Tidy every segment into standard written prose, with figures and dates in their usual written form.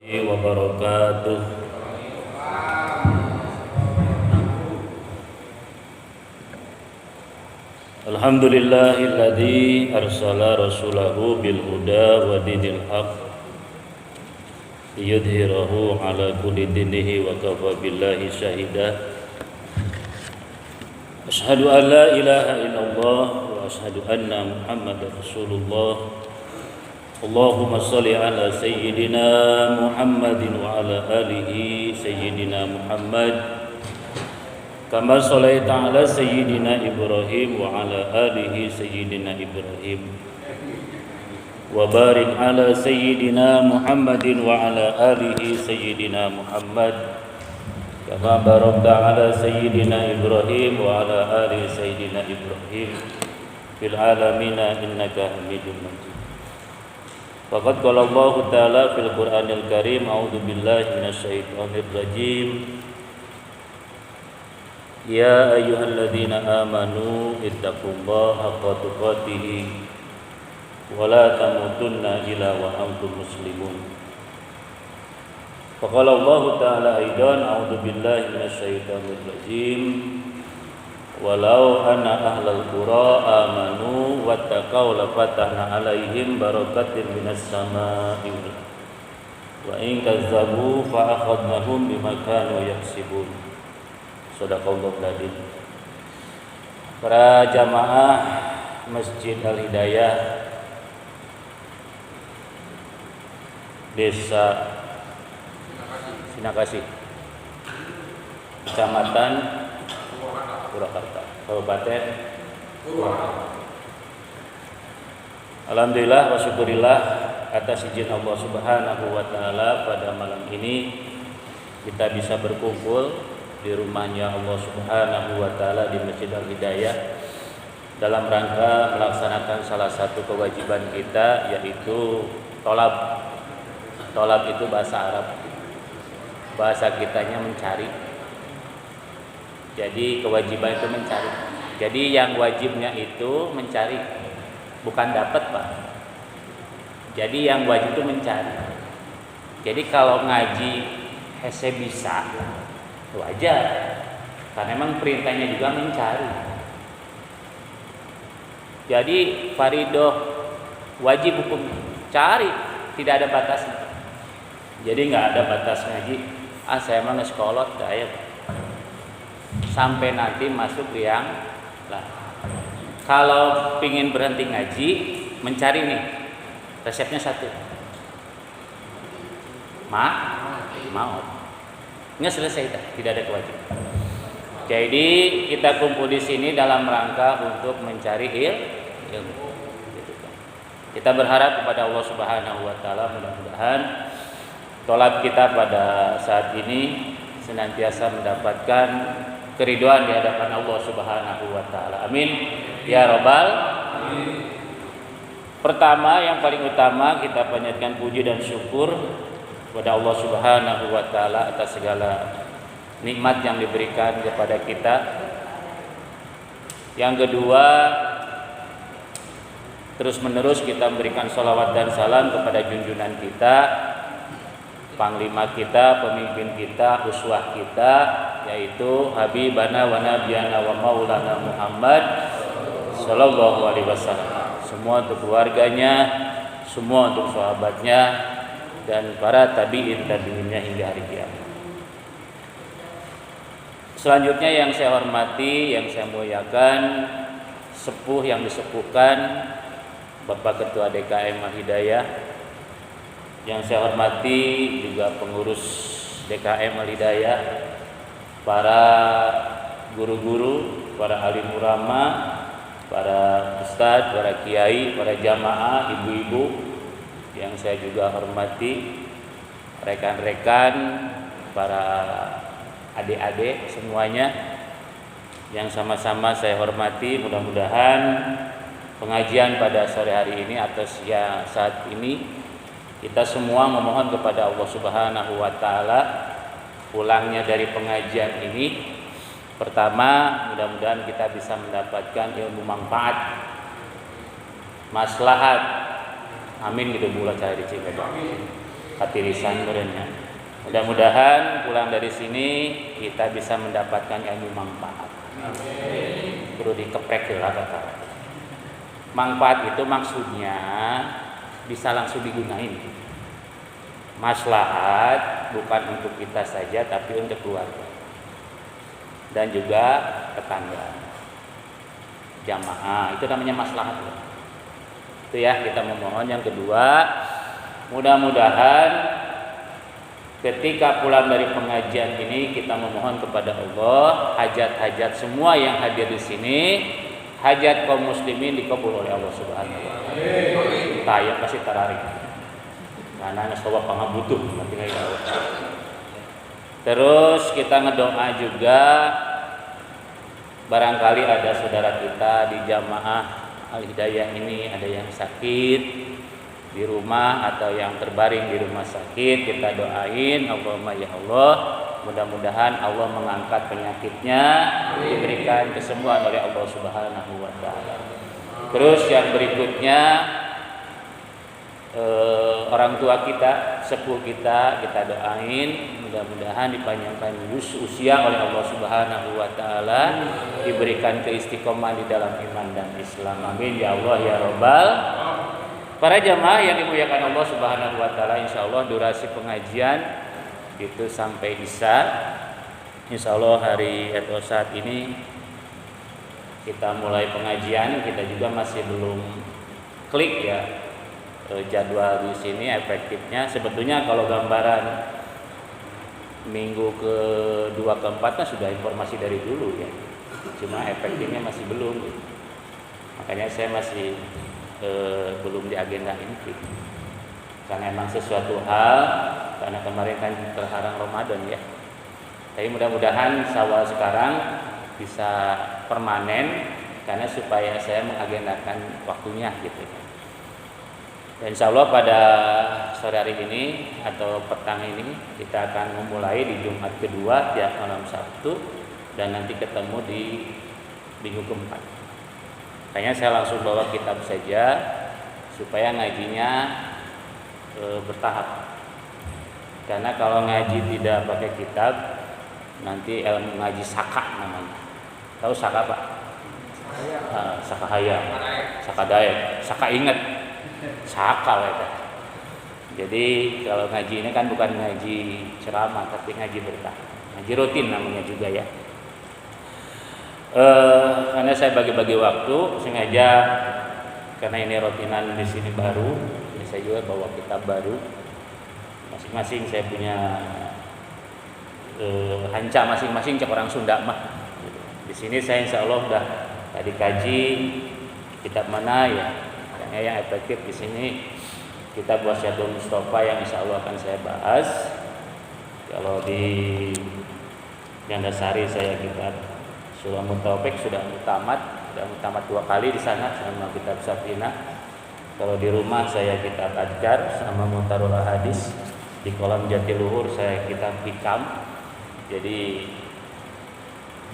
wabarakatuh. Alhamdulillahilladzi arsala rasulahu bil huda wa dinil haq liyudhhirahu ala kulli dinihi wa kafa billahi syahida. Asyhadu an la ilaha illallah wa asyhadu anna Muhammadar Rasulullah. Allahumma shalli ala sayyidina Muhammadin wa ala alihi sayyidina Muhammad kama shallaita ala sayyidina Ibrahim wa ala alihi sayyidina Ibrahim wa barik ala sayyidina Muhammadin wa ala alihi sayyidina Muhammad kama barakta ala sayyidina Ibrahim wa ala ali sayyidina Ibrahim fil alamin innaka Hamidum Majid. Faqad qala Allah Ta'ala fil Qur'anil Karim, a'udzu billahi minasyaitonir rajim. Ya ayyuhalladzina amanu ittaqullaha haqqa tuqatih wa la tamutunna illa wa antum muslimun. Faqala Allah Ta'ala aidan, a'udzu billahi minasyaitonir rajim. Walau anna ahlal qura amanu wattaqau lafatahna alaihim barakatin minas samaa'i wa in kazzabu fa akhadnahum bima kanu yaksibun. Shadaqallahu adzim. Para jamaah Masjid Al-Hidayah Desa Sinakasi, Kecamatan Purwakarta, Kabupaten Purwakarta. Alhamdulillah wa syukurillah atas izin Allah Subhanahu wa taala pada malam ini kita bisa berkumpul di rumahnya Allah Subhanahu wa taala di Masjid Al-Hidayah dalam rangka melaksanakan salah satu kewajiban kita, yaitu tolab. Tolab itu bahasa Arab. Bahasa kitanya mencari. Jadi kewajiban itu mencari. Jadi yang wajibnya itu mencari, bukan dapat, Pak. Jadi yang wajib itu mencari. Jadi kalau ngaji hese bisa, wajar. Karena memang perintahnya juga mencari. Jadi faridoh wajib hukum cari, tidak ada batasnya. Jadi nggak ada batas ngaji. Saya mah sekolot, ya. Sampai nanti masuk yang lah. Kalau pingin berhenti ngaji, mencari nih resepnya satu, mau nggak selesai, tidak ada kewajiban. Jadi kita kumpul di sini dalam rangka untuk mencari ilmu. Kita berharap kepada Allah Subhanahu Wa Taala, mudah-mudahan tolab kita pada saat ini senantiasa mendapatkan keridhaan di hadapan Allah Subhanahu wa taala. Amin ya rabbal alamin. Pertama, yang paling utama kita panjatkan puji dan syukur kepada Allah Subhanahu wa taala atas segala nikmat yang diberikan kepada kita. Yang kedua, terus-menerus kita memberikan sholawat dan salam kepada junjungan kita, panglima kita, pemimpin kita, uswah kita, yaitu Habibana wa Nabiyana wa Maulana Muhammad Sallallahu Alaihi Wasallam. Semua untuk keluarganya, semua untuk sahabatnya, dan para tabi'innya hingga hari kiamat. Selanjutnya yang saya hormati, yang saya muliakan, sepuh yang disepuhkan, Bapak Ketua DKM Al-Hidayah. Yang saya hormati juga pengurus DKM Al-Hidayah, para guru-guru, para alim ulama, para ustadz, para kiai, para jamaah, ibu-ibu yang saya juga hormati, rekan-rekan, para adik-adik semuanya yang sama-sama saya hormati. Mudah-mudahan pengajian pada sore hari ini atau saat ini kita semua memohon kepada Allah Subhanahu wa taala pulangnya dari pengajian ini, pertama mudah-mudahan kita bisa mendapatkan ilmu manfaat, maslahat. Amin gitu, bulan saya diciptakan. katirisan merenya. Mudah-mudahan pulang dari sini kita bisa mendapatkan ilmu manfaat. Perlu dikeprek lah kata. Manfaat itu maksudnya bisa langsung digunain. Maslahat bukan untuk kita saja tapi untuk keluarga dan juga tetangga. Jamaah itu namanya maslahat. Itu ya kita memohon. Yang kedua, mudah-mudahan ketika pulang dari pengajian ini kita memohon kepada Allah hajat-hajat semua yang hadir di sini, hajat kaum muslimin dikabul oleh Allah Subhanahu wa taala. Taya pasti tararik. Karena nasawa pangabutuh mati Allah. Terus kita ngedoa juga barangkali ada saudara kita di jamaah Al-Hidayah ini ada yang sakit di rumah atau yang terbaring di rumah sakit, kita doain Allahumma ya Allah, mudah-mudahan Allah mengangkat penyakitnya, diberikan kesembuhan oleh Allah Subhanahu wa taala. Terus yang berikutnya orang tua kita, sepuh kita doain mudah-mudahan dipanjangkan usia oleh Allah Subhanahu wa taala, diberikan keistiqomahan di dalam iman dan Islam. Amin ya Allah ya Rabbal. Para jamaah yang dimuliakan Allah Subhanahu wa taala, insyaallah durasi pengajian itu sampai Isya. Insyaallah hari atau saat ini kita mulai pengajian, kita juga masih belum klik ya jadwal di sini efektifnya. Sebetulnya kalau gambaran minggu ke-2 ke-4 kan sudah informasi dari dulu ya. Cuma efektifnya masih belum. Makanya saya masih belum di agenda ini. Karena memang sesuatu hal, karena kemarin kan terhalang Ramadan ya. Tapi mudah-mudahan Syawal sekarang bisa permanen karena supaya saya mengagendakan waktunya gitu ya. Dan insya Allah pada sore hari ini atau petang ini kita akan memulai di Jumat kedua tiap malam Sabtu dan nanti ketemu di minggu keempat. Kayaknya saya langsung bawa kitab saja supaya ngajinya bertahap. Karena kalau ngaji tidak pakai kitab nanti ilmu ngaji saka namanya. Tahu saka Pak? Saka hayam, saka dayak, saka ingat. Sakal ya. Jadi kalau ngaji ini kan bukan ngaji ceramah tapi ngaji berkah. Ngaji rutin namanya juga ya. Karena saya bagi-bagi waktu sengaja karena ini rutinan di sini baru, jadi saya juga bawa kitab baru. Masing-masing saya punya hanca masing-masing cek orang Sunda mah. Di sini saya insya Allah udah tadi kaji kitab mana ya. Yang efektif di sini kita buat Syadul Mustafa yang insya Allah akan saya bahas. Kalau di Gandasari saya kitab Sulamut Taufik sudah mutamat 2 kali di sana sama kitab Safina. Kalau di rumah saya kitab Adkar sama Muhtarul Hadis. Di kolam Jatiluhur saya kitab Hikam. Jadi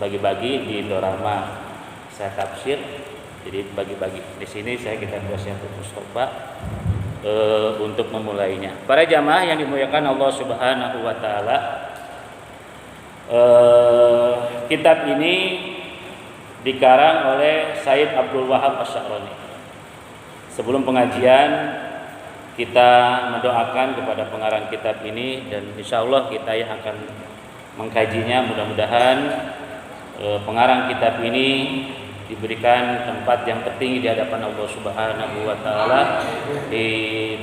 bagi-bagi di Dorama saya tafsir. Jadi bagi-bagi di sini saya kita Syadul Mustafa untuk memulainya. Para jamaah yang dimuliakan Allah Subhanahu wa taala, kitab ini dikarang oleh Said Abdul Wahab Asy-Sya'rani. Sebelum pengajian kita mendoakan kepada pengarang kitab ini dan insyaallah kita yang akan mengkajinya. Mudah-mudahan pengarang kitab ini diberikan tempat yang tertinggi di hadapan Allah Subhanahu wa taala, di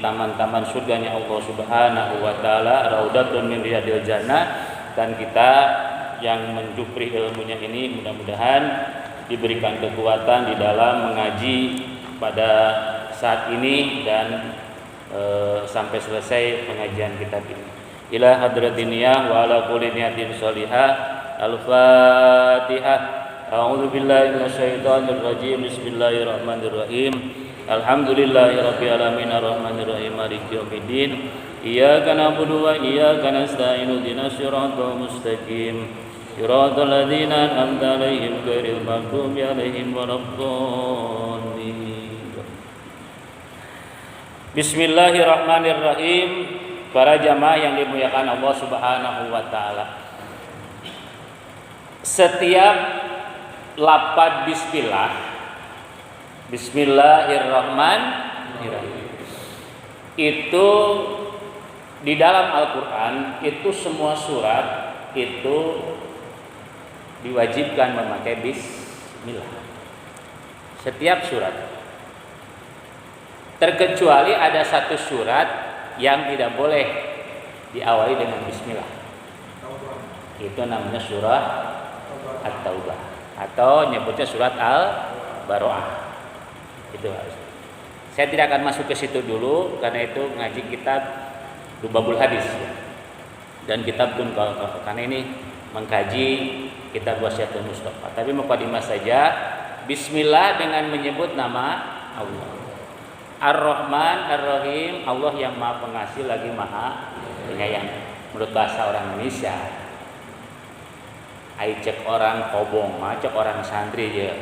taman-taman surganya Allah Subhanahu wa taala, raudhatun min riyadil jannah. Dan kita yang menjupri ilmunya ini mudah-mudahan diberikan kekuatan di dalam mengaji pada saat ini dan sampai selesai pengajian kitab ini. Ila hadratiniyah wa ala kulli niyatin sholihah. Al-Fatihah. A'udzu billahi minasyaitonir rajim. Bismillahirrahmanirrahim. Alhamdulillahirabbil alamin arrahmanir rahim maliki yaumiddin. Iyyaka na'budu wa iyyaka nasta'in. Ihdinas siratal mustaqim. Siratal ladzina an'amta 'alaihim ghairil maghdubi 'alaihim waladdallin. Bismillahirrahmanirrahim. Para jamaah yang dimuliakan Allah Subhanahu wa taala. Setiap lafaz Bismillahirrahmanirrahim itu di dalam Al-Qur'an itu semua surat itu diwajibkan memakai bismillah. Setiap surat. Terkecuali ada satu surat yang tidak boleh diawali dengan bismillah. Itu namanya surah At-Taubah atau nyebutnya surat Al-Baro'ah. Itu harus. Saya tidak akan masuk ke situ dulu karena itu ngaji kitab Lubabul Hadis dan kitab Tun karena ini mengkaji kitab Wasiatul Mustafa. Tapi mukadimah saja, bismillah dengan menyebut nama Allah. Ar-Rahman, Ar-Rahim, Allah yang Maha Pengasih lagi Maha Penyayang. Menurut bahasa orang Indonesia, ai cek orang kobong, cek orang santri ya.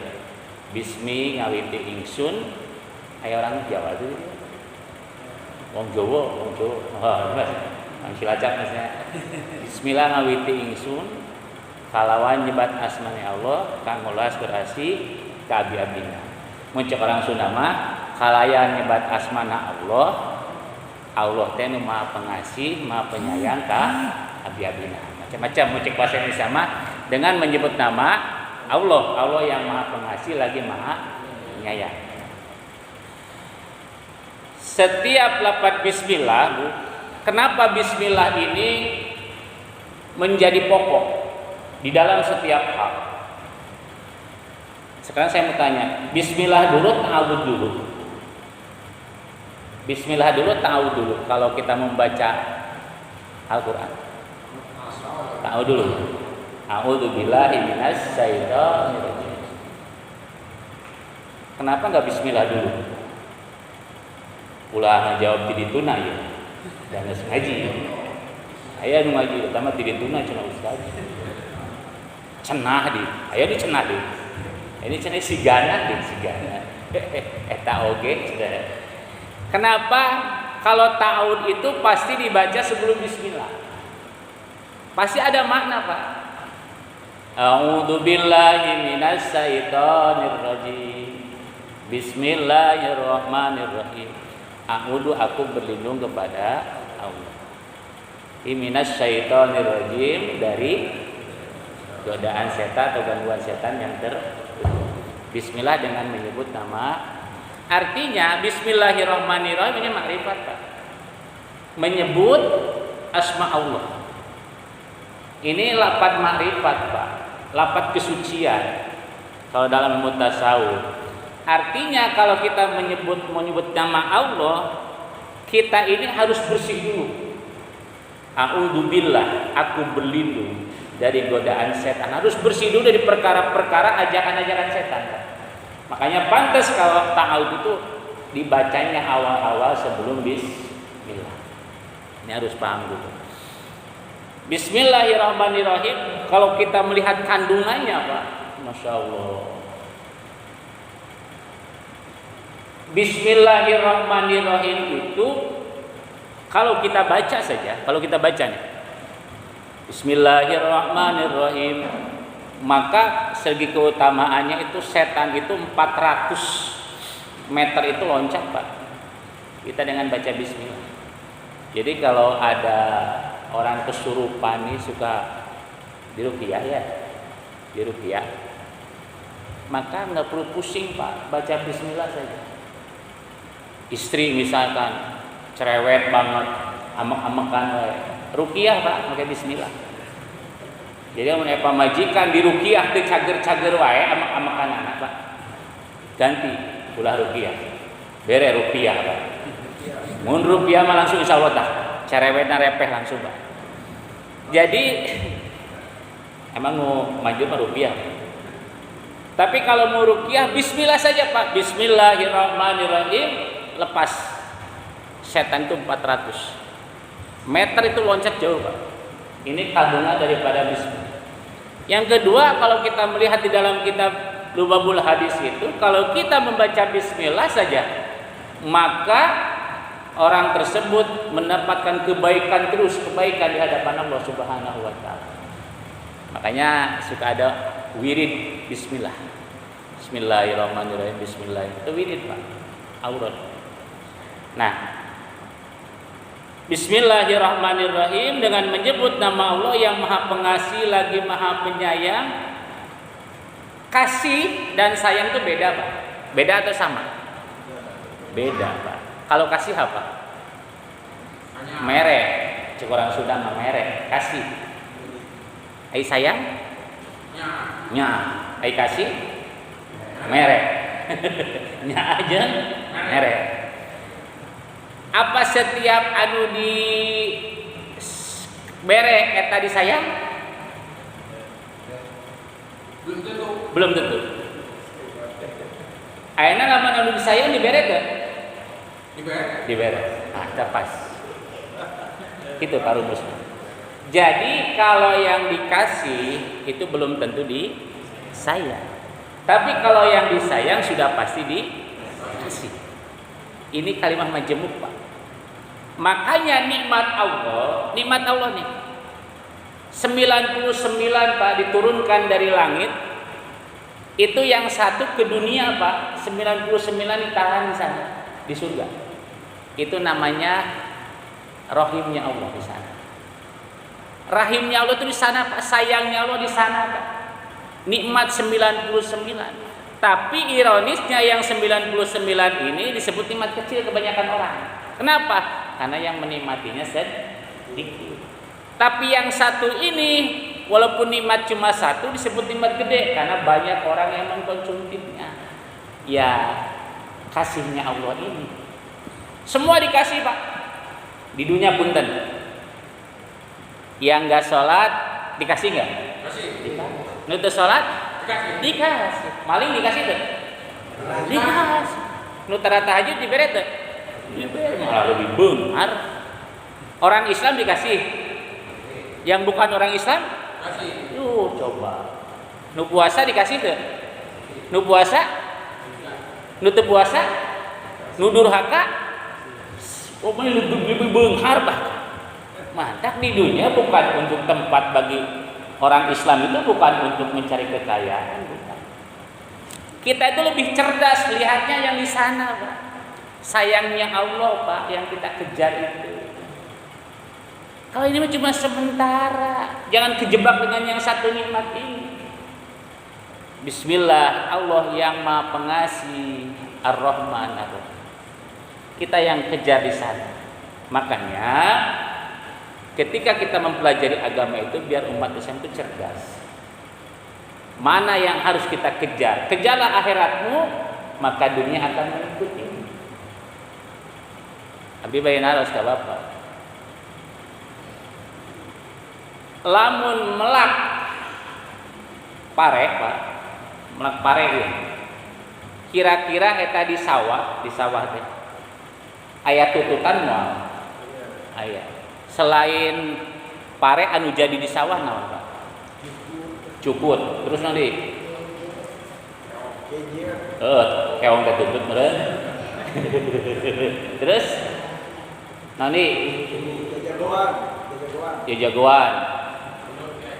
Bismi ngawiti ingsun, ai orang Jawa itu. Wong Jawa. Mas. Cilacap maksudnya. Bismillah ngawiti ingsun, kalawan nyebat asmane Allah, kang ngolas berasi ka abi-abdina. Mun cek orang Sunda mah kalayan nyebat asmana Allah teh nu Maha Pengasih, Maha Penyayang ka abi-abdina. Macam-macam mucik bahasa Indonesia mah dengan menyebut nama Allah yang Maha Pengasih lagi Maha Penyayang. Setiap lafaz bismillah, kenapa bismillah ini menjadi pokok di dalam setiap hal? Sekarang saya mau tanya, bismillah dulu, ta'awud dulu. Bismillah dulu, ta'awud dulu. Kalau kita membaca Al-Quran, ta'awud dulu. A'udzu billahi minas syaitonir rajim. Kenapa enggak bismillah dulu? Ulah ngajawab di tuna ya. Dan ngaji. Aya nu ngaji utama di tuna cina ustaz. Cenah di. Aya di cenah di. Ini cenah sigana. Eta oge saudara. Kenapa kalau ta'awud itu pasti dibaca sebelum bismillah? Pasti ada makna, Pak. A'udzu billahi minas syaitonir rajim. Bismillahirrahmanirrahim. A'udzu aku berlindung kepada Allah. Minas syaitonir rajim, dari godaan setan atau gangguan setan yang Bismillah dengan menyebut nama. Artinya bismillahirrahmanirrahim ini makrifat, Pak. Menyebut asma Allah. Ini lafaz makrifat, Pak. Lafaz kesucian. Kalau dalam ilmu tasawuf. Artinya kalau kita menyebut nama Allah, kita ini harus bersih dulu. A'udzubillah, aku berlindung dari godaan setan. Harus bersih dulu dari perkara-perkara ajakan-ajakan setan. Makanya pantas kalau ta'awud itu dibacanya awal-awal sebelum bismillah. Ini harus paham dulu. Bismillahirrahmanirrahim. Kalau kita melihat kandungannya, Pak, Masya Allah. Bismillahirrahmanirrahim itu kalau kita baca saja, kalau kita baca nih, Bismillahirrahmanirrahim, maka segi keutamaannya itu setan itu 400 meter itu loncat, Pak. Kita dengan baca bismillah. Jadi kalau ada orang kesurupan nih suka diruqyah ya, diruqyah, maka nggak perlu pusing, Pak, baca bismillah saja. Istri misalkan cerewet banget, amek-amekan, ruqyah, Pak, pakai bismillah. Jadi mun eta majikan di ruqyah teu cager-cager wae amek-amekan anak, Pak. Ganti ulah ruqyah. Bere ruqyah, Pak. Mun ruqyah mah langsung insyaallah tah cerewetna repeh langsung, Pak. Jadi emang mau maju mah ruqyah. Tapi kalau mau ruqyah bismillah saja, Pak. Bismillahirrahmanirrahim. Lepas setan itu 400 meter itu loncat jauh, Pak. Ini kandungan daripada bismillah. Yang kedua, kalau kita melihat di dalam kitab Lubabul Hadis itu, kalau kita membaca bismillah saja, maka orang tersebut mendapatkan kebaikan terus, kebaikan di hadapan Allah Subhanahu wa taala. Makanya suka ada wirid bismillah. Bismillahirrahmanirrahim, bismillah. Itu wirid, Pak. Aurat. Nah, bismillahirrahmanirrahim dengan menyebut nama Allah yang Maha Pengasih lagi Maha Penyayang. Kasih dan sayang itu beda, Pak. Beda atau sama? Beda, Pak. Kalau kasih apa? Merek. Cik orang Sunda mah merek. Kasih. Ai sayang? Nya. Ai kasih? Merek. Nya aja merek. Apa setiap anu di merek eta disayang? Belum tentu. Ayeuna lamun anu disayang dibere teh? Dibere. Nah, pas. Itu Pak rumus. Jadi kalau yang dikasih itu belum tentu disayang. Tapi kalau yang disayang sudah pasti dikasih. Ini kalimat majemuk, Pak. Makanya nikmat Allah nih 99, Pak, diturunkan dari langit. Itu yang satu ke dunia, Pak. 99 ditahan di sana, di surga. Itu namanya rahimnya Allah di sana. Rahimnya Allah itu di sana, Pak. Sayangnya Allah di sana, Pak. Nikmat 99. Tapi ironisnya yang 99 ini disebut nikmat kecil kebanyakan orang. Kenapa? Karena yang menikmatinya sedikit. Tapi yang satu ini walaupun nikmat cuma satu disebut nikmat gede karena banyak orang yang mengkonsumtifnya. Ya, kasihnya Allah ini. Semua dikasih, Pak. Di dunia punten. Yang enggak sholat dikasih enggak? Dikasih. Nutus sholat? Dikasih. Maling dikasih tuh? Dikasih. Nutara tahajud diberi tuh? Diberi. Malah lebih benar. Orang Islam dikasih. Yang bukan orang Islam? Kasih. Coba. Nu puasa dikasih tuh? Nu puasa? Nu teu puasa? Nu durhaka? Pokoknya lebih beunghar bah. Mantap di dunia bukan untuk tempat bagi orang Islam itu bukan untuk mencari kekayaan, bukan. Kita itu lebih cerdas lihatnya yang di sana, Pak. Sayangnya Allah, Pak, yang kita kejar itu. Kalau ini cuma sementara, jangan kejebak dengan yang satu nikmat ini. Bismillah, Allah yang Maha Pengasih, Ar-Rahman, Ar-Rahim. Kita yang kejar di sana. Makanya ketika kita mempelajari agama itu biar umat Islam itu cerdas. Mana yang harus kita kejar? Kejarlah akhiratmu, maka dunia akan mengikuti. Abi bayin harus ka Bapak. Lamun melak pare, Pak. Melak pare ya. Kira-kira eta di sawah teh. Aya tututan moal. Aya. Selain pare anu jadi di sawah naon, Pak? Cukut. Terus nanti keong ketutut meureun. Terus nanti jagoan.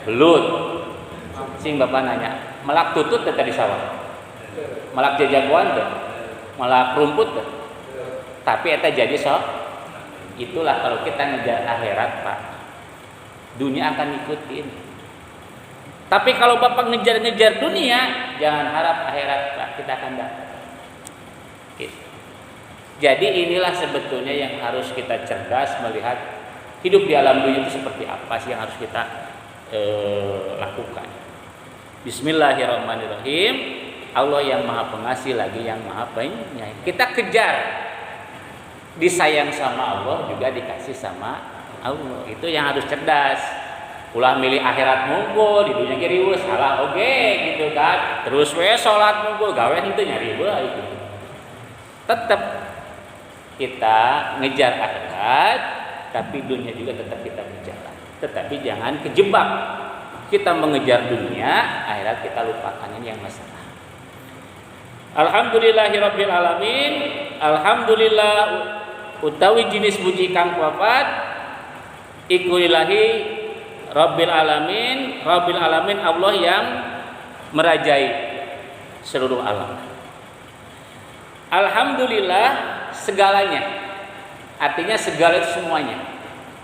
Belut. Sing Bapak nanya, melak tutut teh di sawah. Melak jagoan teh. Melak rumput teh. Tapi eta jadi sok. Itulah kalau kita ngejar akhirat, Pak. Dunia akan ngikutin. Tapi kalau Bapak ngejar-ngejar dunia, jangan harap akhirat, Pak, kita akan dapat. Jadi inilah sebetulnya yang harus kita cerdas melihat hidup di alam dunia itu seperti apa sih yang harus kita lakukan. Bismillahirrahmanirrahim. Allah yang Maha Pengasih lagi yang Maha Penyayang. Kita kejar disayang sama Allah juga dikasih sama Allah. Itu yang harus cerdas. Ulah milih akhirat mungkul di dunia kiri salah oke gitu kan. Terus we salat mungkul gawe henteu nyari bae gitu. Tetap kita ngejar akhirat tapi dunia juga tetap kita kejar. Tetapi jangan kejebak. Kita mengejar dunia, akhirat kita lupakan, ini yang masalah. Alhamdulillahirabbil alamin. Alhamdulillah utawi jenis puji kang papat iku lillahi rabbil alamin. Rabbil alamin Allah yang merajai seluruh alam. Alhamdulillah segalanya, artinya segala itu semuanya,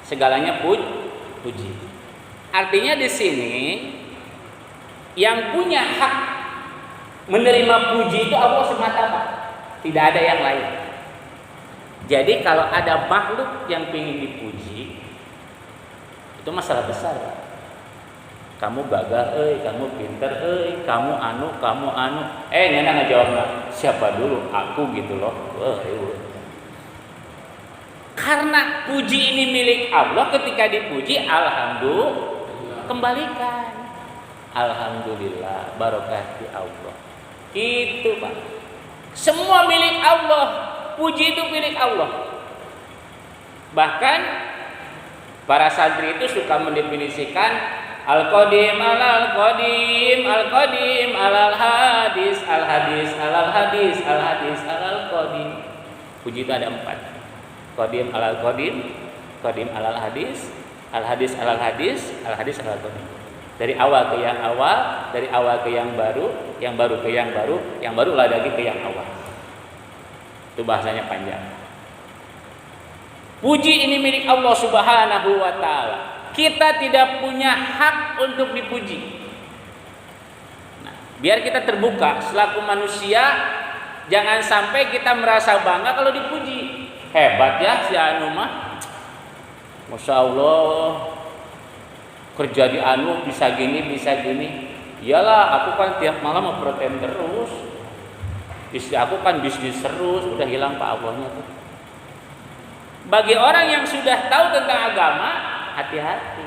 segalanya puji. Artinya di sini yang punya hak menerima puji itu Allah semata, Pak. Tidak ada yang lain. Jadi kalau ada makhluk yang ingin dipuji, itu masalah besar, Pak. Kamu gagah, kamu pinter, kamu anu. Nena ngejawab, siapa dulu? Aku gitu loh. Karena puji ini milik Allah, ketika dipuji, alhamdulillah, kembalikan. Alhamdulillah, barokah di Allah. Itu, Pak. Semua milik Allah. Puji itu milik Allah. Bahkan para santri itu suka mendefinisikan al-qadim al-qadim, al-qadim al-hadis, al-hadis al-hadis, al-hadis al-qadim. Puji itu ada 4. Qadim al-qadim, qadim al-hadis, al-hadis al-hadis, al-hadis al-qadim. Dari awal ke yang awal, dari awal ke yang baru ke yang baru, yang baru lagi ke yang awal. Itu bahasanya panjang. Puji ini milik Allah Subhanahu wa taala. Kita tidak punya hak untuk dipuji. Nah, biar kita terbuka selaku manusia, jangan sampai kita merasa bangga kalau dipuji. Hebat ya si anu mah. Masya Allah, kerja di anu bisa gini. Iyalah, aku kan tiap malam ngeprotein terus. Istri aku kan bisnis terus, udah hilang Pak Allahnya tuh. Bagi orang yang sudah tahu tentang agama, hati-hati.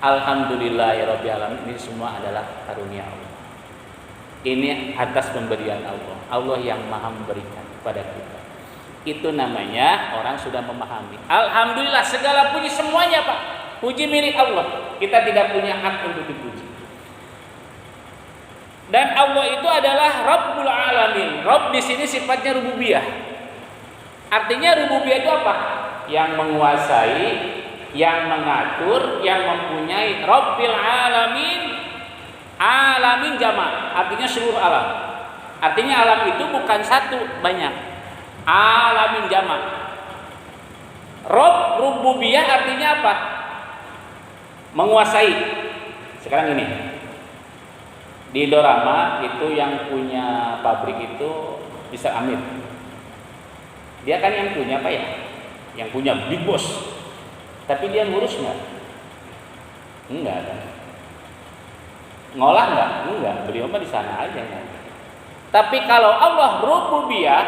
Alhamdulillahirabbil alamin, ini semua adalah karunia Allah. Ini atas pemberian Allah. Allah yang Maha memberikan kepada kita. Itu namanya orang sudah memahami. Alhamdulillah, segala puji semuanya, Pak. Puji milik Allah. Kita tidak punya hak untuk dipuji. Dan Allah itu adalah Rabbul Alamin. Rabb di sini sifatnya rububiyah. Artinya rububiyah itu apa? Yang menguasai, yang mengatur, yang mempunyai. Rabbil Alamin. Alamin jamak, artinya seluruh alam. Artinya alam itu bukan satu, banyak. Alamin jamak. Rabb rububiyah artinya apa? Menguasai. Sekarang ini di Indorama itu yang punya pabrik itu Mr. Amir. Dia kan yang punya apa ya? Yang punya big boss. Tapi dia ngurus nggak? Enggak kan? Ngolah nggak? Enggak. Beliau mah di sana aja kan. Tapi kalau Allah rububiyah,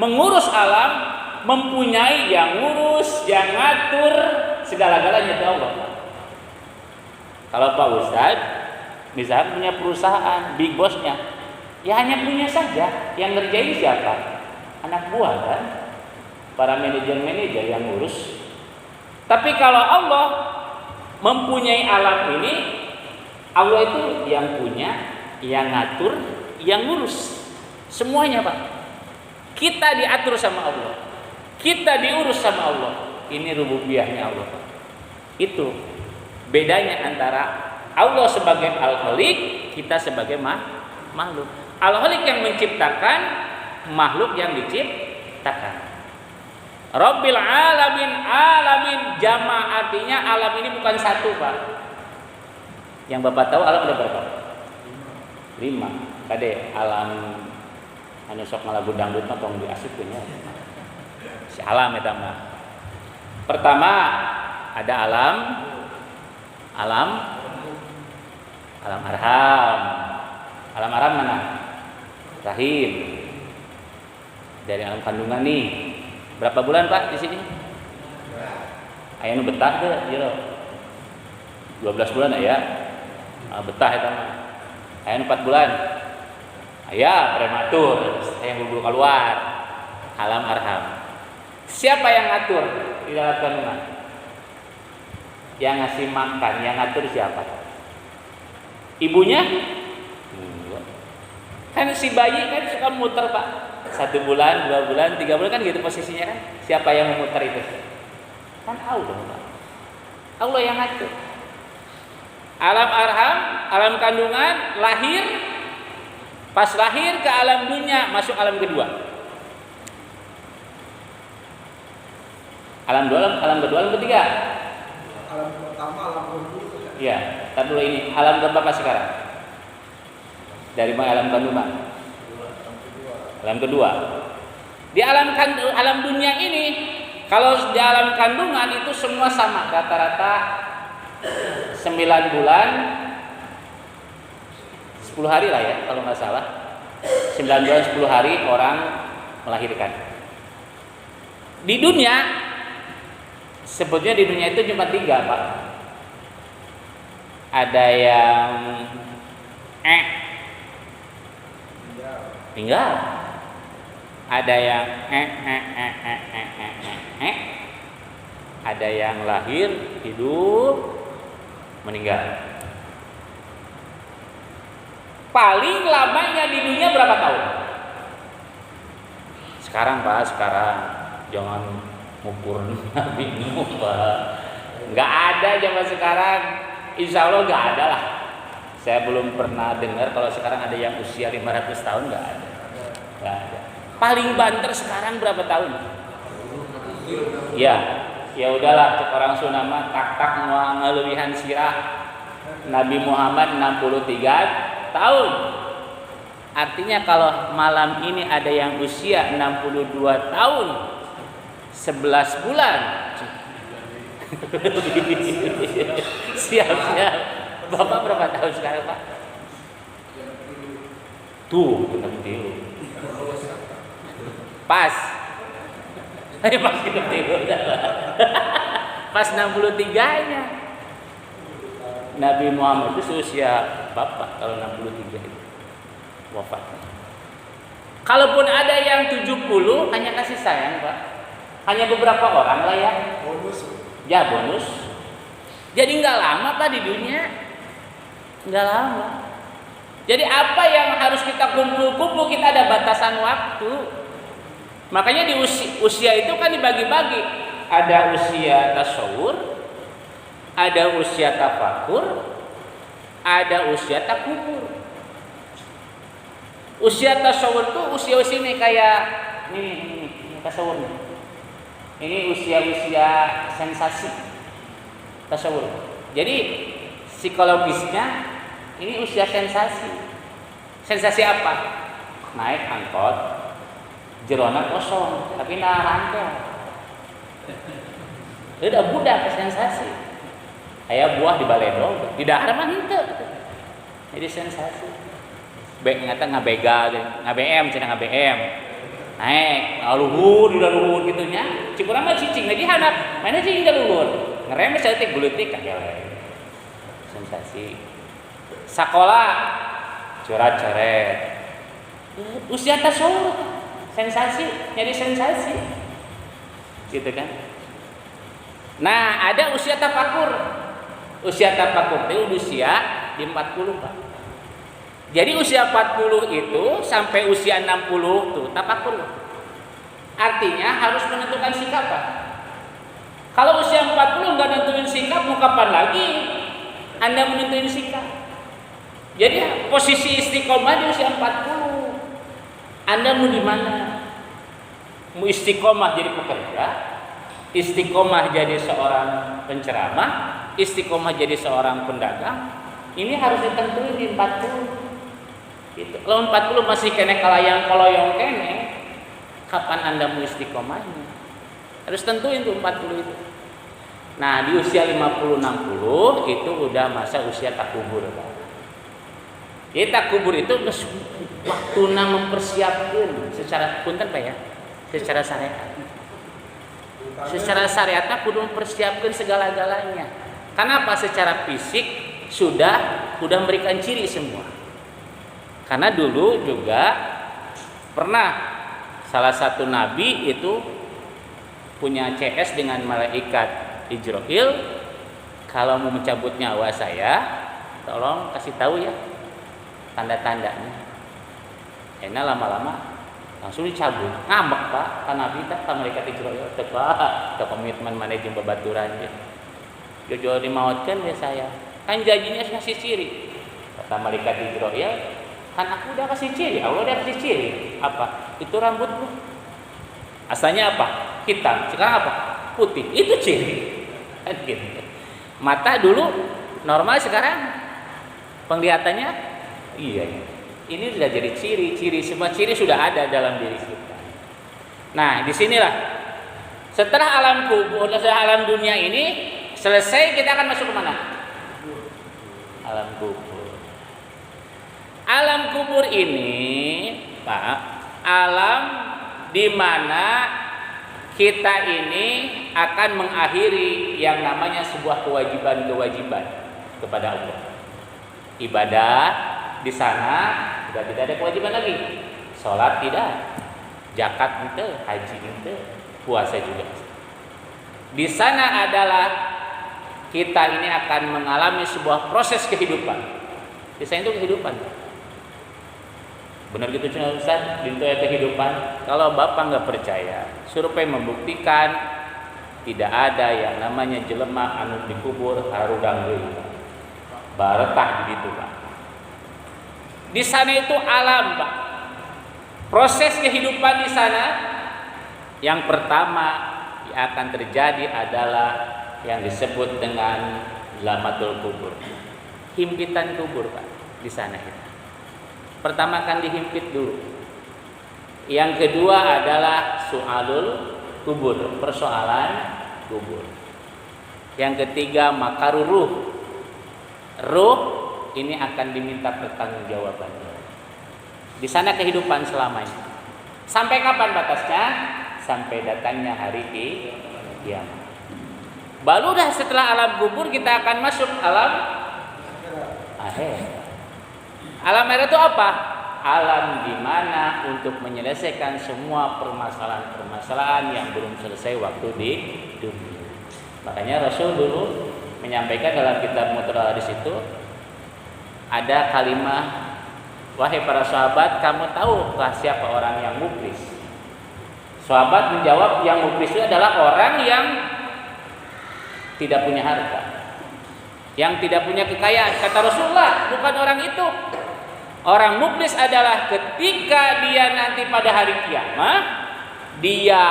mengurus alam, mempunyai yang ngurus, yang ngatur, segala-galanya itu Allah. Kalau Pak Ustadz misalnya punya perusahaan, big bossnya, ya hanya punya saja, yang ngerjain siapa? Anak buah kan, para manajer-manajer yang ngurus. Tapi kalau Allah mempunyai alam ini, Allah itu yang punya, yang ngatur, yang ngurus, semuanya Pak. Kita diatur sama Allah, kita diurus sama Allah. Ini rububiyahnya Allah Pak. Itu bedanya antara Allah sebagai Al-Khaliq, kita sebagai makhluk. Al-Khaliq yang menciptakan, makhluk yang diciptakan. Rabbil alamin, alamin jama' artinya alam ini bukan satu Pak. Yang Bapak tahu alam ada berapa? 5. Kade alam anu sok ngalagu dangdut mah tong diasupkeun ya. Si alam eta mah. Pertama ada alam arham. Alam arham mana? Rahim. Dari alam kandungan nih. Berapa bulan Pak di sini? Aya nu betah teh ieu. 12 bulan aya. Betah eta mah. Aya nu 4 bulan. Aya prematur, yang buru keluar. Alam arham. Siapa yang ngatur di dalam kandungan? Yang ngasih makan, yang ngatur siapa? Ibunya? Kan si bayi kan suka muter Pak. 1 bulan, 2 bulan, 3 bulan kan gitu posisinya kan. Siapa yang memutar itu? Kan Allah. Allah yang ngatur. Alam arham, alam kandungan, lahir, pas lahir ke alam dunia, masuk alam kedua. Alam kedua, alam ketiga. Alam pertama, alam kedua. Iya, tar dulu ini. Alam berapa sekarang? Dari mana alam kandungan? Alam kedua. Di alam dunia ini, kalau di alam kandungan itu semua sama, rata-rata 9 bulan 10 hari lah ya kalau nggak salah. 9 bulan 10 hari orang melahirkan. Di dunia sebetulnya di dunia itu cuma 3, Pak. Ada yang tinggal. Ada yang ada yang lahir, hidup, meninggal. Paling lamanya di dunia berapa tahun? Sekarang Pak, jangan ngukur Nabi Nuh Pak. Nggak ada zaman sekarang, insya Allah nggak ada lah. Saya belum pernah dengar kalau sekarang ada yang usia 500 tahun, nggak ada. Nggak ada. Paling banter sekarang berapa tahun? Ya udahlah, cek orang Sunama tak ngelewihan sirah. Nabi Muhammad 63 tahun. Artinya kalau malam ini ada yang usia 62 tahun 11 bulan. Siap. Bapak berapa tahun sekarang, Pak? Tuh, 60. Pas. Pas 60. Pas 63-nya. Nabi Muhammad itu seusia Bapak kalau 63 itu wafat. Kalaupun ada yang 70 hanya kasih sayang, Pak. Hanya beberapa orang lah ya. Bonus. Jadi nggak lama Pak di dunia. Nggak lama. Jadi apa yang harus kita kumpul-kumpul, kita ada batasan waktu. Makanya di usia itu kan dibagi-bagi. Ada usia tasawur, ada usia tafakur, ada usia takubur. Usia tasawur itu usia-usia ini kayak ini tasawur. Ini usia-usia sensasi tasawur. Jadi psikologisnya ini usia sensasi. Sensasi apa? Naik angkot, jerona kosong, tapi nah rantel. Udah budak sensasi. Aya buah di baledog, di dahar mah henteu. Jadi sensasi. Ngata ngabegal, ngabm, cenah ngabm. Naik, luhur, udah luhur gitunya. Cikurang mah cicing, jadi handap, mana cicing udah luhur. Ngerem setik gulutik kagak. Sensasi. Sekolah coret-coret. Usia tasawuf, sensasi, jadi sensasi. Gitu kan? Nah, ada usia tafakur. Usia tafakur itu usia di 40, Pak. Jadi usia 40 itu sampai usia 60 tuh tafakur. Artinya harus menentukan sikap, Pak. Kalau usia 40 nggak nentuin sikap, mau kapan lagi Anda menentuin sikap? Jadi posisi istiqomah di usia 40. Anda mau di mana? Mau istiqomah jadi pekerja, istiqomah jadi seorang penceramah, istiqomah jadi seorang pedagang. Ini harus ditentuin di 40. Gitu. Kalau 40 masih kene kalayang koloyong kene, kapan Anda mau istiqomahnya? Harus tentuin tuh 40 itu. Nah, di usia 50-60 itu udah masa usia takubur, Pak. Jadi takubur itu waktuna mempersiapkan secara punten Pak ya, secara syariat. Secara syariatnya kudu mempersiapkan segala-galanya. Kenapa? Secara fisik sudah memberikan ciri semua. Karena dulu juga pernah salah satu nabi itu punya CS dengan malaikat Ijroil, kalau mau mencabut nyawa saya, tolong kasih tahu ya tanda-tandanya. Enak lama-lama langsung dicabut. Ngambek Pak, kan Nabi tak malaikat Israil teh Pak, teu komitmen maneh jeung babaturan ge. Jojo dimautkeun ya saya. Kan janjinya kasih ciri. Kata malaikat Israil, kan aku udah kasih ciri, Allah udah kasih ciri. Apa? Itu rambutmu. Asalnya apa? Hitam. Sekarang apa? Putih. Itu ciri. Kan gitu. Mata dulu normal, sekarang penglihatannya iya. Ini sudah jadi ciri-ciri, semua ciri sudah ada dalam diri kita. Nah, disinilah setelah alam kubur, setelah alam dunia ini selesai, kita akan masuk ke mana? Alam kubur. Alam kubur ini, Pak, alam di mana kita ini akan mengakhiri yang namanya sebuah kewajiban-kewajiban kepada Allah. Ibadah di sana sudah tidak ada kewajiban lagi. Sholat tidak, zakat itu, haji itu, puasa juga. Di sana adalah kita ini akan mengalami sebuah proses kehidupan. Di sana itu kehidupan. Benar gitu Ustaz, itu ya kehidupan. Kalau Bapak nggak percaya, survei membuktikan tidak ada yang namanya jelema anu dikubur harudang deui. Baretah begitu, Pak. Di sana itu alam, Pak. Proses kehidupan di sana yang pertama yang akan terjadi adalah yang disebut dengan lamatul kubur. Himpitan kubur, Pak, di sana itu. Pertama kan dihimpit dulu. Yang kedua adalah su'alul kubur, persoalan kubur. Yang ketiga makaruruh. Ruh ini akan diminta pertanggungjawabannya. Di sana kehidupan selamanya. Sampai kapan batasnya? Sampai datangnya hari kiamat. Baru dah setelah alam kubur kita akan masuk alam akhirat. Alam akhirat itu apa? Alam di mana untuk menyelesaikan semua permasalahan-permasalahan yang belum selesai waktu di dunia. Makanya Rasul dulu menyampaikan dalam kitab Mutlaq Hadis itu ada kalimat, wahai para sahabat, kamu tahukah siapa orang yang muflis? Sahabat menjawab, yang muflis itu adalah orang yang tidak punya harta, yang tidak punya kekayaan. Kata Rasulullah, bukan orang itu. Orang muflis adalah ketika dia nanti pada hari kiamat, dia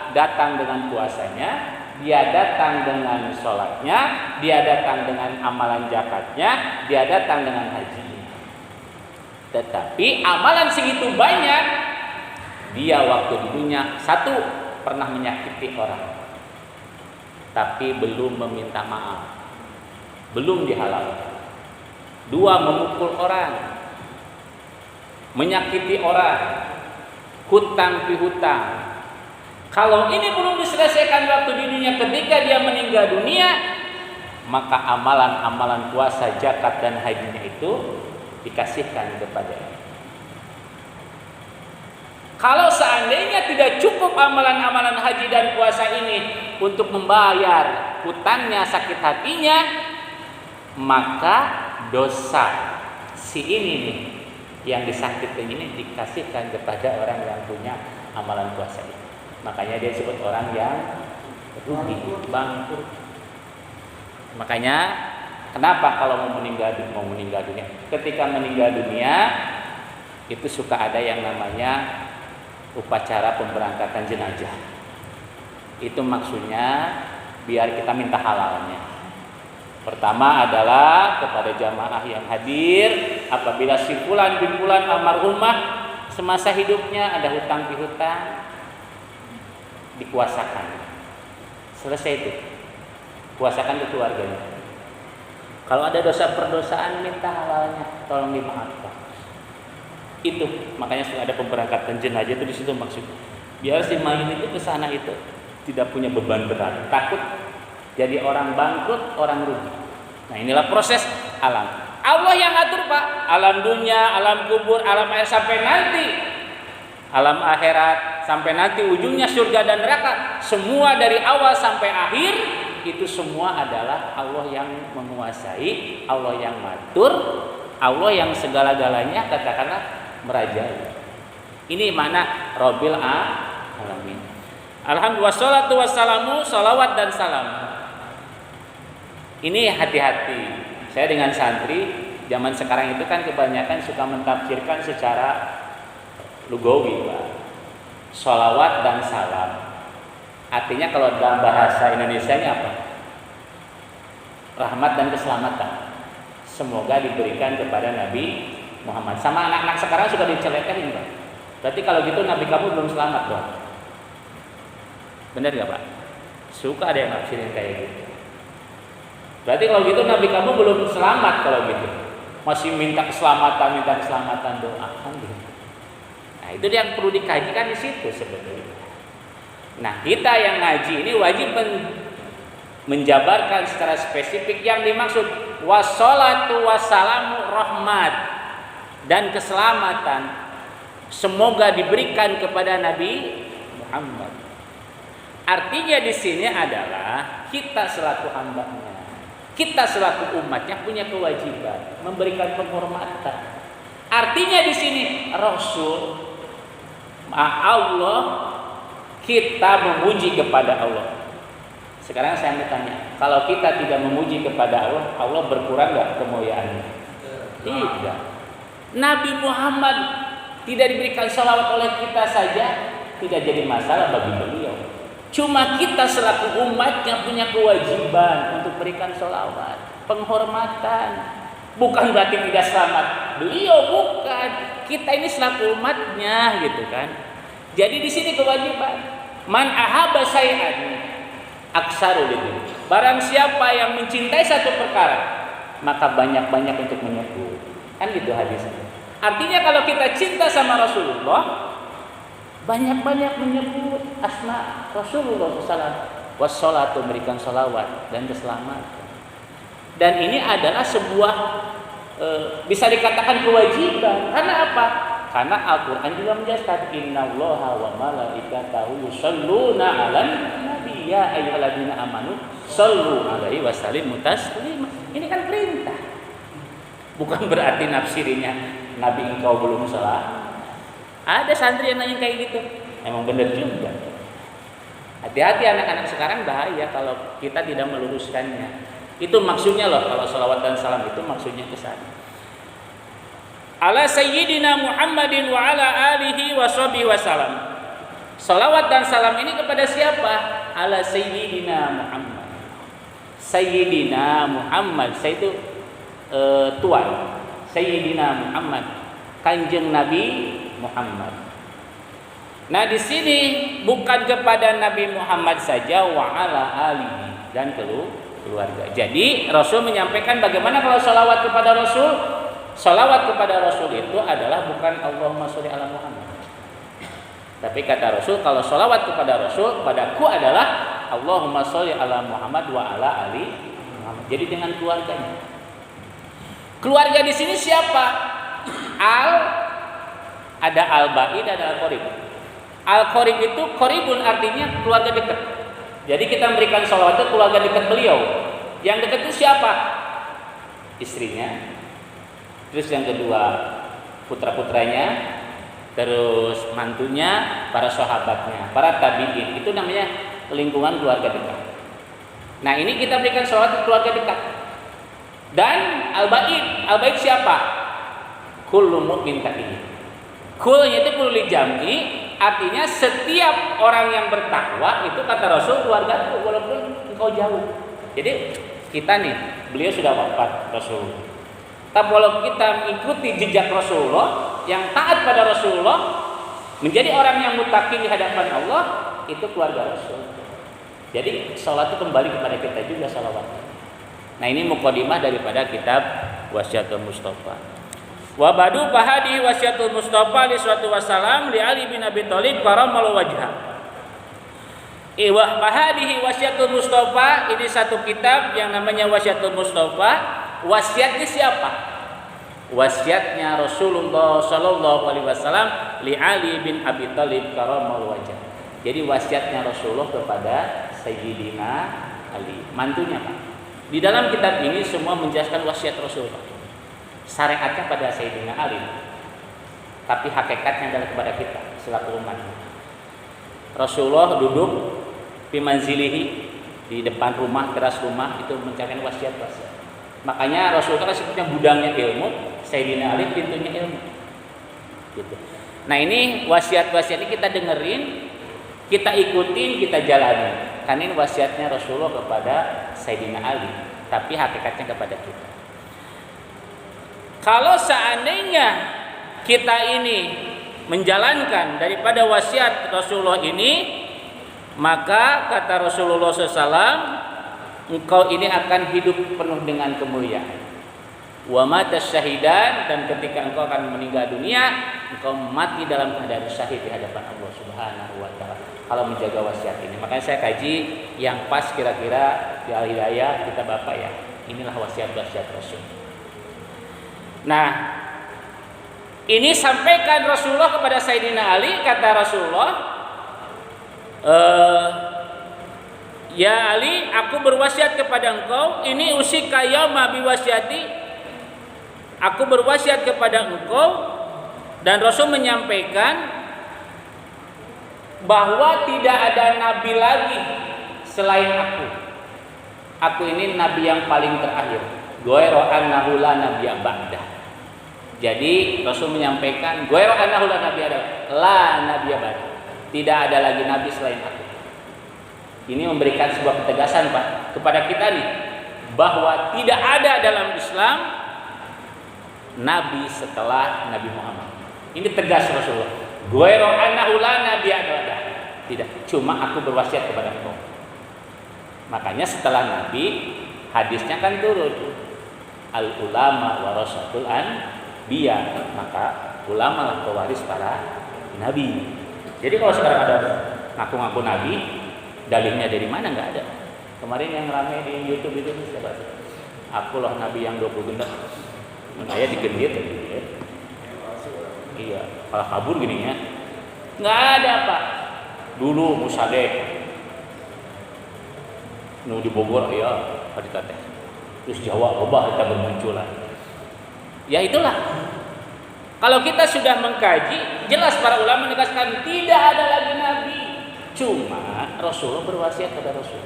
datang dengan puasanya, dia datang dengan sholatnya, dia datang dengan amalan zakatnya, dia datang dengan hajinya. Tetapi amalan segitu banyak, dia waktu di dunia, satu, pernah menyakiti orang, tapi belum meminta maaf, belum dihalalkan. Dua, memukul orang, menyakiti orang, hutang pihutang. Kalau ini belum diselesaikan waktu di dunia, ketika dia meninggal dunia, maka amalan-amalan puasa, zakat dan hajinya itu dikasihkan kepadanya. Kalau seandainya tidak cukup amalan-amalan haji dan puasa ini untuk membayar hutangnya, sakit hatinya, maka dosa si ini nih yang disakitkan ini dikasihkan kepada orang yang punya amalan puasa ini. Makanya dia disebut orang yang rugi, bangkrut. Makanya kenapa kalau mau meninggal dunia, ketika meninggal dunia itu suka ada yang namanya upacara pemberangkatan jenazah. Itu maksudnya biar kita minta halalnya. Pertama adalah kepada jamaah yang hadir, apabila si fulan bin fulan almarhumah semasa hidupnya ada hutang pihutang, dikuasakan. Selesai itu, kuasakan ke keluarganya. Kalau ada dosa perdosaan, minta halalnya, tolong dimaafkan. Itu makanya sudah ada pemberangkatan jenazah itu di situ maksudnya. Biar si mayit itu ke sana itu tidak punya beban berat, takut jadi orang bangkrut, orang rugi. Nah, inilah proses alam. Allah yang atur, Pak. Alam dunia, alam kubur, alam air sampai nanti alam akhirat, sampai nanti ujungnya surga dan neraka. Semua dari awal sampai akhir itu semua adalah Allah yang menguasai, Allah yang ngatur, Allah yang segala-galanya katakanlah merajai. Ini makna Rabbil alamin. Alhamdulillah wassalatu wassalamu, salawat dan salam. Ini hati-hati. Saya dengan santri zaman sekarang itu kan kebanyakan suka mentafsirkan secara lugawi, Pak. Salawat dan salam. Artinya kalau dalam bahasa Indonesia ini apa? Rahmat dan keselamatan. Semoga diberikan kepada Nabi Muhammad. Sama anak-anak sekarang suka diceletin, Pak. Berarti kalau gitu Nabi kamu belum selamat dong. Benar gak, Pak? Suka ada yang nafsirin kayak gitu. Berarti kalau gitu Nabi kamu belum selamat kalau gitu. Masih minta keselamatan doakan gitu. Nah, itu yang perlu dikajikan di situ sebetulnya. Nah, kita yang ngaji ini wajib menjabarkan secara spesifik yang dimaksud wassalatu wassalamu rahmat dan keselamatan semoga diberikan kepada Nabi Muhammad. Artinya di sini adalah kita selaku hambanya, kita selaku umatnya punya kewajiban memberikan penghormatan. Artinya di sini Rasul Allah, kita memuji kepada Allah. Sekarang saya bertanya, kalau kita tidak memuji kepada Allah, Allah berkurang nggak kemuliaannya? Tidak. Nabi Muhammad tidak diberikan salawat oleh kita saja, tidak jadi masalah bagi beliau. Cuma kita selaku umatnya punya kewajiban untuk berikan salawat, penghormatan. Bukan berarti tidak selamat beliau, bukan. Kita ini selaku umatnya, gitu kan. Jadi di sini kewajiban. Man ahaba syai'an aksaru lidu. Barang siapa yang mencintai satu perkara, maka banyak-banyak untuk menyebut. Kan gitu hadisnya. Artinya kalau kita cinta sama Rasulullah, banyak-banyak menyebut asma Rasulullah SAW. Wassalatu, memberikan salawat dan keselamatan. Dan ini adalah sebuah bisa dikatakan kewajiban. Karena apa? Karena Al-Quran juga menjelaskan innallaha wa malaikatahu yusholluna 'alan nabi ya ayyuhalladzina amanu shollu 'alaihi wasallimu taslima. Ini kan perintah. Bukan berarti nafsirinya Nabi engkau belum salah. Ada santri yang nanya kayak gitu. Emang benar juga. Hati-hati anak-anak sekarang, bahaya kalau kita tidak meluruskannya. Itu maksudnya loh, kalau salawat dan salam itu maksudnya ke sana. Ala sayyidina Muhammadin wa ala alihi wa sahbihi wa salam. Salawat dan salam ini kepada siapa? Ala sayyidina Muhammad. Sayyidina Muhammad, saya itu tuan. Sayyidina Muhammad, kanjeng Nabi Muhammad. Nah, di sini bukan kepada Nabi Muhammad saja, wa ala alihi, dan keluarga. Jadi Rasul menyampaikan bagaimana kalau salawat kepada Rasul. Salawat kepada Rasul itu adalah bukan Allahumma sholli ala Muhammad. Tapi kata Rasul, kalau salawat kepada Rasul, padaku adalah Allahumma sholli ala Muhammad wa ala ali Muhammad. Jadi dengan keluarganya. Keluarga di sini siapa? Ada al-ba'id, ada al-qorib. Al-qorib itu qoribun artinya keluarga dekat. Jadi kita memberikan salawat itu keluarga dekat beliau. Yang dekat itu siapa? Istrinya. Terus yang kedua putra-putranya, terus mantunya, para sahabatnya, para tabi'in. Itu namanya lingkungan keluarga dekat. Nah, ini kita berikan salawat ke keluarga dekat. Dan al-ba'id siapa? Kullu mu'min taqi. Kulnya itu kullu jam'i, artinya setiap orang yang bertakwa itu kata Rasul keluarga walaupun engkau jauh. Jadi kita nih, beliau sudah wafat Rasul. Tapi kalau kita mengikuti jejak Rasulullah, yang taat pada Rasulullah, menjadi orang yang muttaqin di hadapan Allah, itu keluarga Rasul. Jadi salat itu kembali kepada kita juga salawat. Nah, ini mukadimah daripada kitab Wasiatul Mustafa. Wa badu fahadi Wasiatul Mustafa li suatu wassalam li Ali bin Abi Thalib karamallahu wajha. Wa fahadihi Wasiatul Mustafa, ini satu kitab yang namanya Wasiatul Mustafa. Wasiatnya siapa? Wasiatnya Rasulullah Sallallahu Alaihi Wasallam li Ali bin Abi Thalib karamallahu wajha. Jadi wasiatnya Rasulullah kepada Sayyidina Ali, mantunya Pak. Di dalam kitab ini semua menjelaskan wasiat Rasulullah. Syariatnya pada Sayyidina Ali. tapi hakikatnya adalah kepada kita selaku umat. Rasulullah duduk di manzilihi, di depan rumah, teras rumah, itu mencapai wasiat-wasiat. Makanya Rasulullah kan sebutnya gudangnya ilmu, Sayyidina Ali pintunya ilmu. Gitu. Nah ini wasiat-wasiat ini kita dengerin, kita ikutin, kita jalani. Kan ini wasiatnya Rasulullah kepada Sayyidina Ali, tapi hakikatnya kepada kita. Kalau seandainya kita ini menjalankan daripada wasiat Rasulullah ini, maka kata Rasulullah SAW, engkau ini akan hidup penuh dengan kemuliaan. Wa mata syahidan, dan ketika engkau akan meninggal dunia, engkau mati dalam keadaan syahid di hadapan Allah Subhanahu wa taala. Kalau menjaga wasiat ini, makanya saya kaji yang pas kira-kira di Al-Hidayah kita Bapak ya. Inilah wasiat-wasiat Rasul. Nah, ini sampaikan Rasulullah kepada Sayyidina Ali, kata Rasulullah, ya Ali, aku berwasiat kepada engkau, ini usika yauma biwasiati. Aku berwasiat kepada engkau, dan Rasul menyampaikan bahwa tidak ada nabi lagi selain aku. Aku ini nabi yang paling terakhir. Ghairu annahu la nabiyya ba'dah. Jadi Rasul menyampaikan ghairu annahu la nabiyya ba'dah. Tidak ada lagi nabi selain aku. Ini memberikan sebuah ketegasan Pak kepada kita nih, bahwa tidak ada dalam Islam nabi setelah Nabi Muhammad. Ini tegas Rasulullah. Ghairu annahu la nabiyya ba'dah. Tidak, cuma aku berwasiat kepada engkau. Makanya setelah Nabi, hadisnya kan turun. Al ulama warasatul anbiya, maka ulama lah pewaris para nabi. Jadi kalau sekarang ada ngaku-ngaku nabi, dalilnya dari mana? Nggak ada. Kemarin yang ramai di YouTube itu siapa? Akulah nabi yang 20 gendak. Saya digendit gitu ya. Iya, malah kabur gininya. Nggak ada Pak. Dulu Musadek nu di Bogor ya hadita teh. Terus Jawa loba kita bermunculan. Ya itulah. Kalau kita sudah mengkaji, jelas para ulama menegaskan tidak ada lagi nabi. Cuma Rasulullah berwasiat kepada Rasul,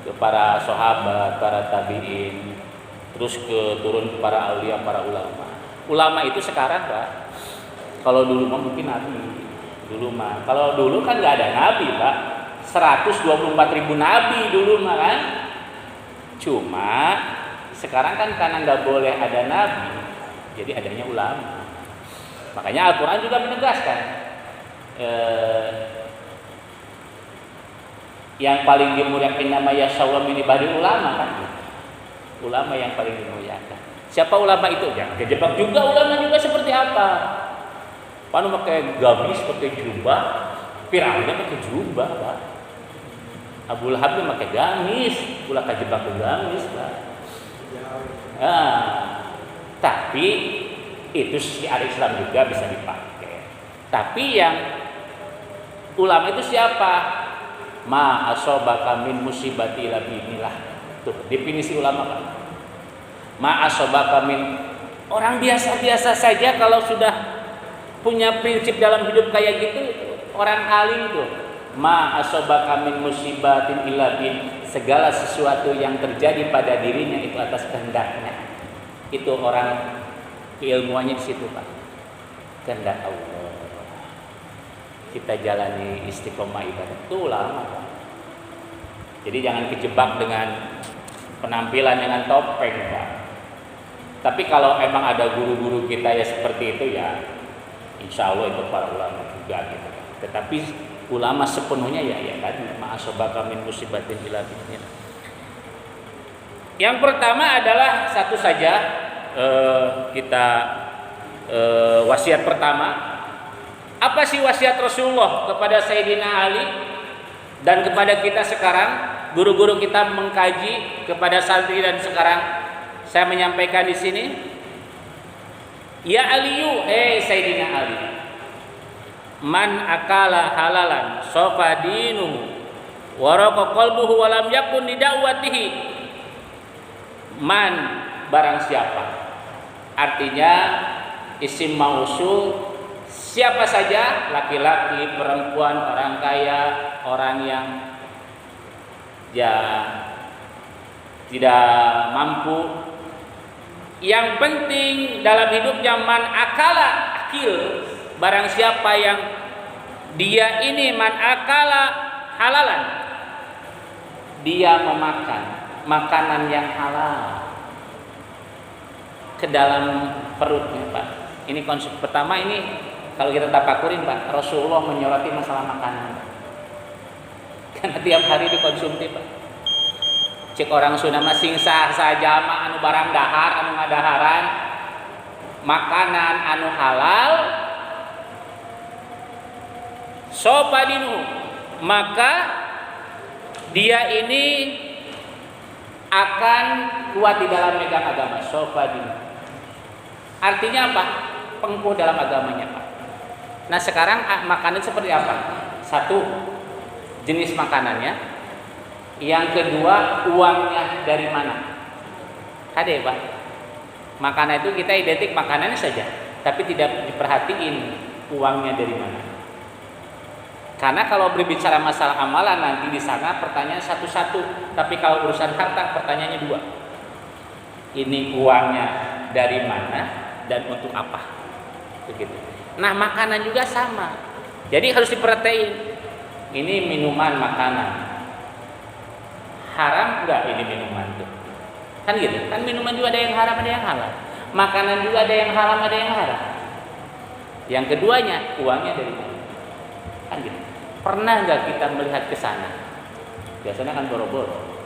ke para sahabat, para tabi'in, terus turun ke para aulia, para ulama. Ulama itu sekarang Pak. Kalau dulu mah mungkin nabi. Kalau dulu kan nggak ada nabi Pak. 124.000 nabi dulu mah kan. Cuma sekarang kan karena nggak boleh ada nabi, jadi adanya ulama. Makanya Al-Quran juga menegaskan yang paling dimuliakan nama yasawam ini bari ulama kan. Ulama yang paling dimuliakan. Siapa ulama itu? Jangan kejebak juga ulama juga seperti apa? Panu pakai gamis, pakai jubah, Fir'aunnya pakai jubah, Pak. Abu Lahab pakai gamis, ulah kejebak ke gamis, Pak. Nah, tapi itu syiar Islam juga bisa dipakai. Tapi yang ulama itu siapa? Ma asobaka min musibati labinilah. Tuh definisi ulama Pak. Ma asobaka min, orang biasa-biasa saja kalau sudah punya prinsip dalam hidup kayak gitu, orang alim tuh. Ma asobaka min musibatin illa bin, segala sesuatu yang terjadi pada dirinya itu atas kehendaknya. Itu orang keilmuannya di situ Pak. Kehendak Allah. Kita jalani istiqomah ibadah itu lama Pak. Jadi jangan kejebak dengan penampilan dengan topeng Pak. Tapi kalau emang ada guru-guru kita ya seperti itu ya, insya Allah itu para ulama juga gitu. Tetapi ulama sepenuhnya ya tadi ma'asobaka min musibatin ila bin. Yang pertama adalah satu saja kita wasiat pertama. Apa sih wasiat Rasulullah kepada Sayyidina Ali dan kepada kita sekarang? Guru-guru kita mengkaji kepada santri dan sekarang saya menyampaikan di sini. Ya Aliyu, Sayyidina Ali, man akala halalan sofa dinuhu waraka qalbuhu walam yakun lidakwatihi. Man, barang siapa, artinya isim mausul siapa saja, laki-laki, perempuan, orang kaya, orang yang ya tidak mampu. Yang penting dalam hidupnya man akala akil, barang siapa yang dia ini man akala halalan, dia memakan makanan yang halal ke dalam perutnya, Pak. Ini konsep pertama. Ini kalau kita tapakurin, Pak, Rasulullah menyoroti masalah makanan, karena tiap hari dikonsumsi, Pak. Cek orang Sunda mah sing sah saja mah anu barang dahar, anu ngadaharan, makanan anu halal sopadinu, maka dia ini akan kuat di dalam megang agama. Sopadinu artinya apa? Pengkuh dalam agamanya, Pak. Nah sekarang makanan seperti apa? Satu, jenis makanannya. Yang kedua, uangnya dari mana? Ada, Pak. Makanan itu kita identik makanannya saja, tapi tidak diperhatiin uangnya dari mana. Karena kalau berbicara masalah amalan nanti di sana pertanyaan satu-satu, tapi kalau urusan harta pertanyaannya dua. Ini uangnya dari mana dan untuk apa? Begitu. Nah makanan juga sama. Jadi harus diperhatiin. Ini minuman makanan. Haram enggak ini minuman tuh? Kan gitu. Kan minuman juga ada yang haram, ada yang halal. Makanan juga ada yang haram, ada yang haram. Yang keduanya, uangnya dari mana? Kan gitu. Pernah enggak kita melihat ke sana? Biasanya kan boro-boro.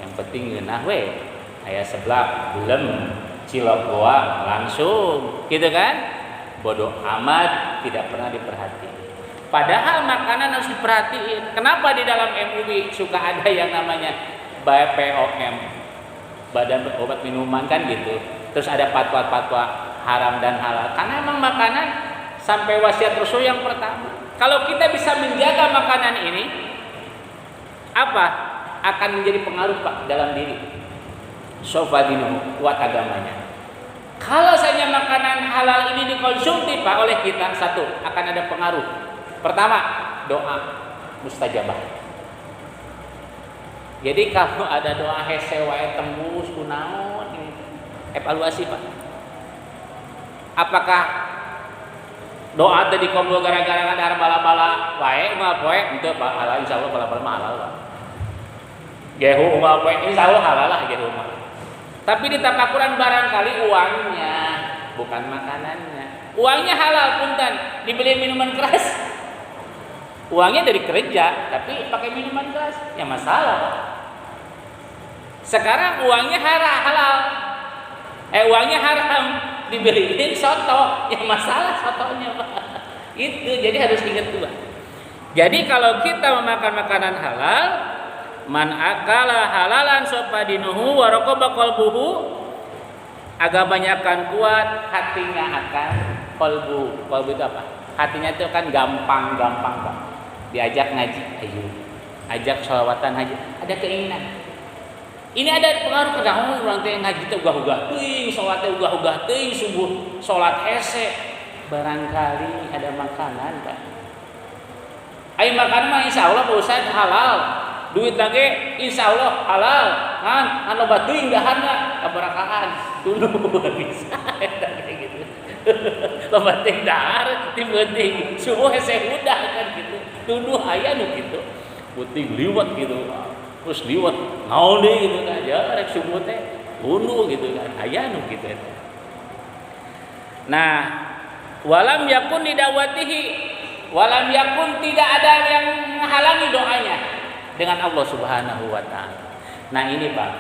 Yang penting ngeunah we. Aya seblak, belum cilok goa langsung, gitu kan? Bodoh amat, tidak pernah diperhatiin. Padahal makanan harus diperhatiin. Kenapa di dalam MUI suka ada yang namanya BPOM, Badan Obat Minuman kan gitu. Terus ada fatwa-fatwa haram dan halal. Karena emang makanan sampai wasiat Rasul yang pertama. Kalau kita bisa menjaga makanan ini, apa? Akan menjadi pengaruh, Pak, dalam diri. Sofadinu, kuat agamanya. Kalau saja makanan halal ini dikonsumsi, Pak, oleh kita, satu, akan ada pengaruh. Pertama, doa mustajabah. Jadi kalau ada doa hese wae tembus kunaon, evaluasi, Pak. Apakah doa tadi dikabul gara-gara ada bala-bala wae mah poe henteu, Pak? Halal insyaallah bala-bala mah halal, Pak. Gehu mah poe insyaallah halal lah gehu mah. Tapi di tapakuran barangkali uangnya, bukan makanannya. Uangnya halal punten, dibeli minuman keras. Uangnya dari kerja, tapi pakai minuman keras, ya masalah. Sekarang uangnya halal, uangnya haram, dibeliin soto, ya masalah sotonya, Pak. Itu, jadi harus ingat dua. Jadi kalau kita memakan makanan halal, man akala halalan sopadinuhu warokoba kolbuhu, agamanya akan kuat, hatinya akan kolbu. Kolbu itu apa? Hatinya itu kan gampang, Pak. Diajak ngaji, ayo. Ajak sholawatan haji, ada keinginan. Ini ada pengaruh ke dalam orang teh ngaji teh ugah-ugah teuing, salat teh ugah-ugah teuing, subuh salat hese. Barangkali ada makanan, Pak. Ai makan mah insyaallah Pak Ustaz halal. Duit lagi insyaallah halal. Kan anu batuing dahanna kaberkahan. Tuluh bisa eta kayak gitu. Loba teh dahar ti penting. Subuh hese udah kan gitu. Tuduh aya nu kitu. Puting liwat gitu. Terus liwat naon deui gitu kan. Ya rek subuh teh bunuh gitu kan. Aya nu kitu eta. Nah, walam yakun didawatihi, walam yakun tidak ada yang menghalangi doanya dengan Allah Subhanahu wa taala. Nah, ini Pak.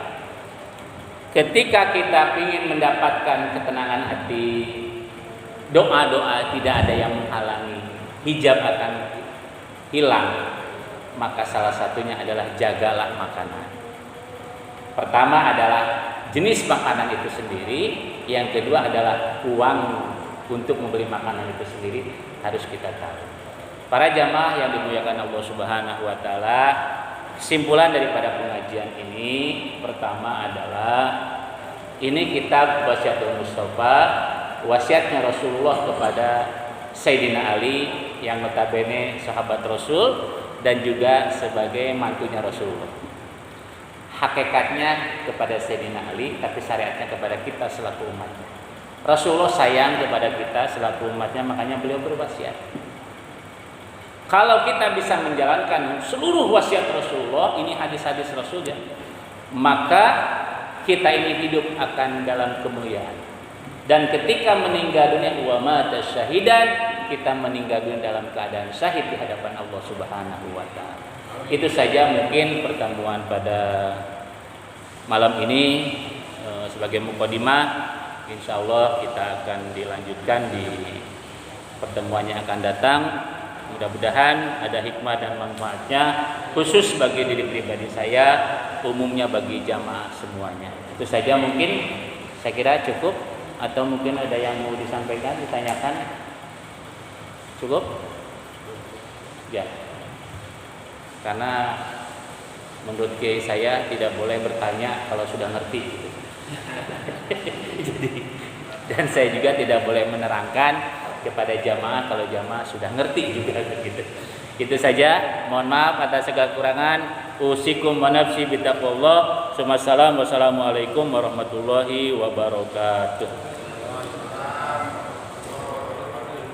Ketika kita ingin mendapatkan ketenangan hati, doa-doa tidak ada yang menghalangi, hijab akan hilang, maka salah satunya adalah jagalah makanan. Pertama adalah jenis makanan itu sendiri, yang kedua adalah uang untuk membeli makanan itu sendiri harus kita tahu. Para jamaah yang dimuliakan Allah Subhanahu wa taala, kesimpulan daripada pengajian ini pertama adalah ini kitab Wasiatul Mustafa wasiatnya Rasulullah kepada Sayyidina Ali yang notabene sahabat Rasul dan juga sebagai mantunya Rasulullah. Hakikatnya kepada Sayyidina Ali, tapi syariatnya kepada kita selaku umatnya. Rasulullah sayang kepada kita selaku umatnya, makanya beliau berwasiat. Kalau kita bisa menjalankan seluruh wasiat Rasulullah, ini hadis-hadis Rasul ya, maka kita ini hidup akan dalam kemuliaan. Dan ketika meninggal dunia wa mata syahidan, kita meninggal dunia dalam keadaan syahid di hadapan Allah Subhanahu wa taala. Itu saja mungkin pertemuan pada malam ini sebagai mukadimah. Insyaallah kita akan dilanjutkan di pertemuan yang akan datang. Mudah-mudahan ada hikmah dan manfaatnya, khusus bagi diri pribadi saya, umumnya bagi jamaah semuanya. Itu saja mungkin, saya kira cukup. Atau mungkin ada yang mau disampaikan, ditanyakan? Cukup? Ya. Karena menurut kiai saya tidak boleh bertanya kalau sudah ngerti gitu. Jadi, dan saya juga tidak boleh menerangkan kepada jamaah kalau jamaah sudah ngerti juga begitu. Itu saja. Mohon maaf atas segala kekurangan. Usikum wa nafsi bittaqwallah. Wassalamualaikum warahmatullahi wabarakatuh.